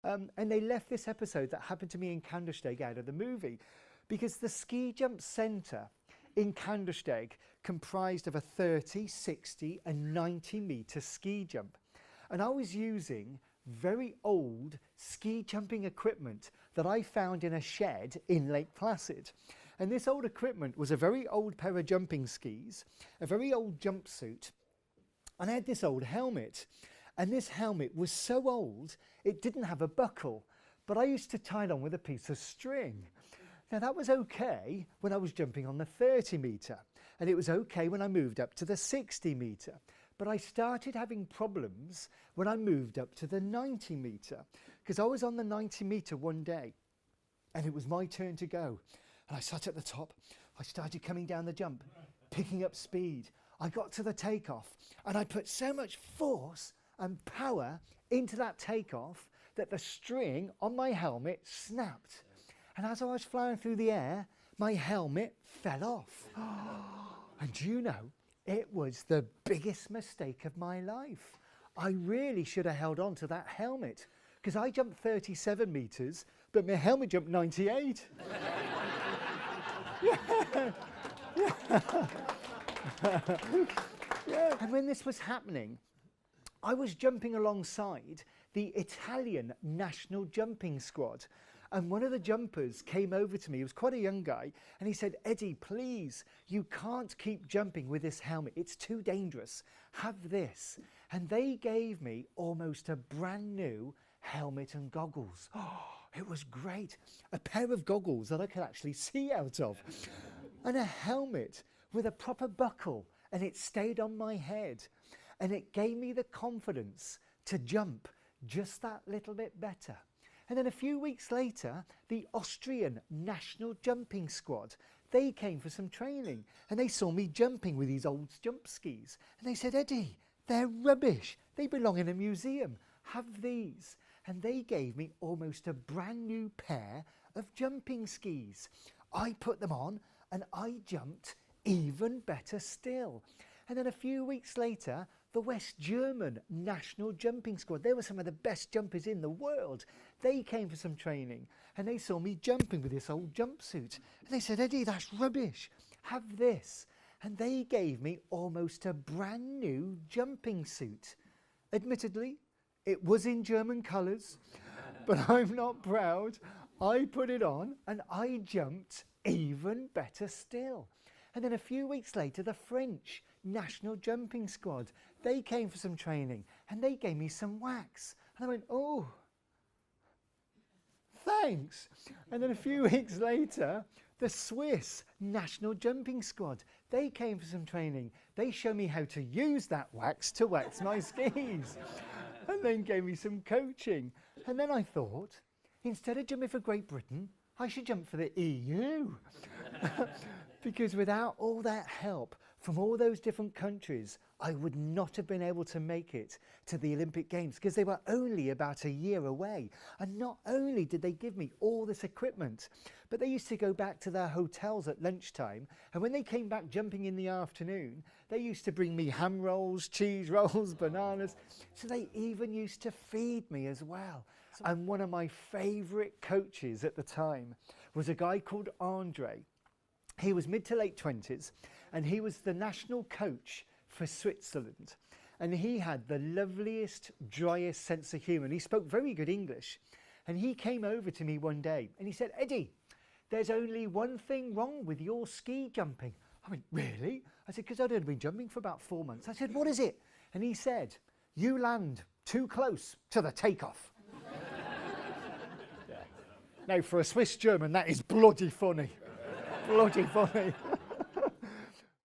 And they left this episode that happened to me in Kandersteg out of the movie because the ski jump centre in Kandersteg comprised of a 30, 60 and 90 metre ski jump. And I was using very old ski jumping equipment that I found in a shed in Lake Placid. And this old equipment was a very old pair of jumping skis, a very old jumpsuit, and I had this old helmet. And this helmet was so old, it didn't have a buckle, but I used to tie it on with a piece of string. Now that was okay when I was jumping on the 30 metre, and it was okay when I moved up to the 60 metre. But I started having problems when I moved up to the 90 metre, because I was on the 90 metre one day, and it was my turn to go. And I sat at the top, I started coming down the jump, picking up speed. I got to the takeoff, and I put so much force and power into that takeoff that the string on my helmet snapped. And as I was flying through the air, my helmet fell off. And you know, it was the biggest mistake of my life. I really should have held on to that helmet because I jumped 37 metres, but my helmet jumped 98. Yeah. Yeah. And when this was happening, I was jumping alongside the Italian national jumping squad, and one of the jumpers came over to me. He was quite a young guy, and he said, "Eddie, please, you can't keep jumping with this helmet. It's too dangerous. Have this." And they gave me almost a brand new helmet and goggles. Oh, it was great. A pair of goggles that I could actually see out of, and a helmet with a proper buckle, and it stayed on my head. And it gave me the confidence to jump just that little bit better. And then a few weeks later, the Austrian national jumping squad, they came for some training and they saw me jumping with these old jump skis. And they said, "Eddie, they're rubbish. They belong in a museum. Have these." And they gave me almost a brand new pair of jumping skis. I put them on and I jumped even better still. And then a few weeks later, the West German national jumping squad, they were some of the best jumpers in the world. They came for some training and they saw me jumping with this old jumpsuit. And they said, "Eddie, that's rubbish. Have this." And they gave me almost a brand new jumping suit. Admittedly, it was in German colours, but I'm not proud. I put it on and I jumped even better still. And then a few weeks later, the French national jumping squad, they came for some training and they gave me some wax. And I went, "Oh, thanks." And then a few weeks later, the Swiss national jumping squad, they came for some training. They showed me how to use that wax to wax my skis and then gave me some coaching. And then I thought, instead of jumping for Great Britain, I should jump for the EU. Because without all that help from all those different countries, I would not have been able to make it to the Olympic Games because they were only about a year away. And not only did they give me all this equipment, but they used to go back to their hotels at lunchtime. And when they came back jumping in the afternoon, they used to bring me ham rolls, cheese rolls, bananas. So they even used to feed me as well. And one of my favourite coaches at the time was a guy called Andre. He was mid to late 20s and he was the national coach for Switzerland. And he had the loveliest, driest sense of humour. He spoke very good English. And he came over to me one day and he said, "Eddie, there's only one thing wrong with your ski jumping." I went, "Really?" I said, "Because I'd only been jumping for about 4 months." I said, "What is it?" And he said, "You land too close to the takeoff." Yeah. Now, for a Swiss German, that is bloody funny. Bloody funny.